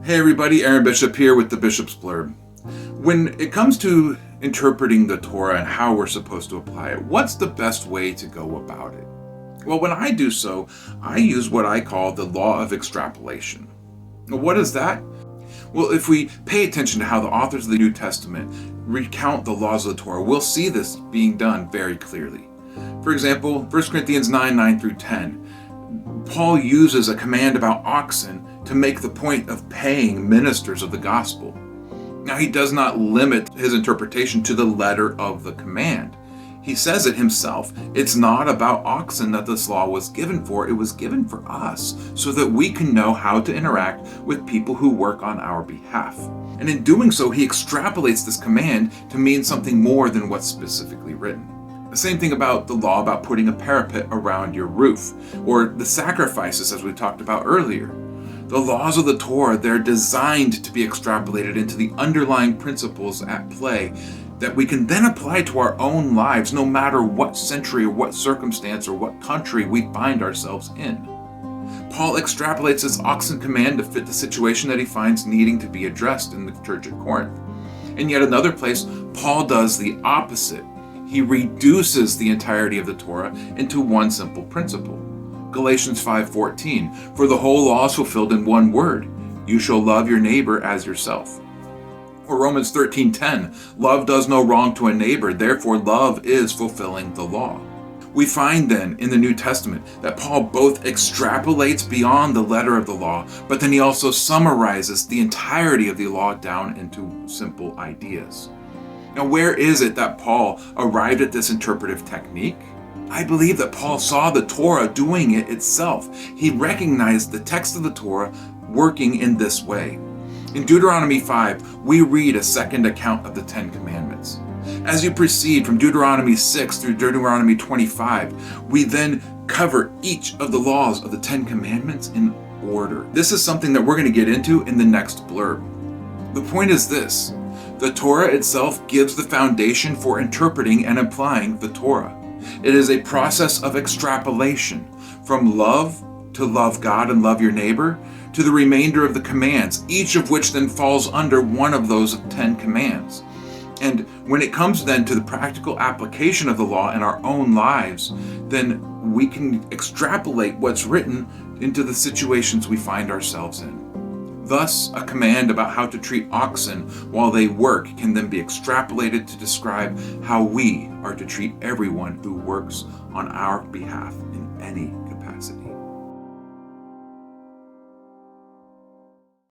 Hey everybody, Aaron Bishop here with the Bishop's Blurb. When it comes to interpreting the Torah and how we're supposed to apply it, what's the best way to go about it? Well, when I do so, I use what I call the Law of Extrapolation. What is that? Well, if we pay attention to how the authors of the New Testament recount the laws of the Torah, we'll see this being done very clearly. For example, 1 Corinthians 9 through 10, Paul uses a command about oxen to make the point of paying ministers of the gospel. Now, he does not limit his interpretation to the letter of the command. He says it himself. It's not about oxen that this law was given for. It was given for us so that we can know how to interact with people who work on our behalf. And in doing so, he extrapolates this command to mean something more than what's specifically written. The same thing about the law about putting a parapet around your roof, or the sacrifices as we talked about earlier. The laws of the Torah, they're designed to be extrapolated into the underlying principles at play that we can then apply to our own lives, no matter what century or what circumstance or what country we find ourselves in. Paul extrapolates this oxen command to fit the situation that he finds needing to be addressed in the church at Corinth. And yet another place, Paul does the opposite. He reduces the entirety of the Torah into one simple principle. Galatians 5:14, for the whole law is fulfilled in one word, you shall love your neighbor as yourself. Or Romans 13:10, love does no wrong to a neighbor, therefore love is fulfilling the law. We find then in the New Testament that Paul both extrapolates beyond the letter of the law, but then he also summarizes the entirety of the law down into simple ideas. Now, where is it that Paul arrived at this interpretive technique? I believe that Paul saw the Torah doing it itself. He recognized the text of the Torah working in this way. In Deuteronomy 5, we read a second account of the Ten Commandments. As you proceed from Deuteronomy 6 through Deuteronomy 25, we then cover each of the laws of the Ten Commandments in order. This is something that we're going to get into in the next blurb. The point is this: the Torah itself gives the foundation for interpreting and applying the Torah. It is a process of extrapolation from love to love God and love your neighbor to the remainder of the commands, each of which then falls under one of those 10 commands. And when it comes then to the practical application of the law in our own lives, then we can extrapolate what's written into the situations we find ourselves in. Thus, a command about how to treat oxen while they work can then be extrapolated to describe how we are to treat everyone who works on our behalf in any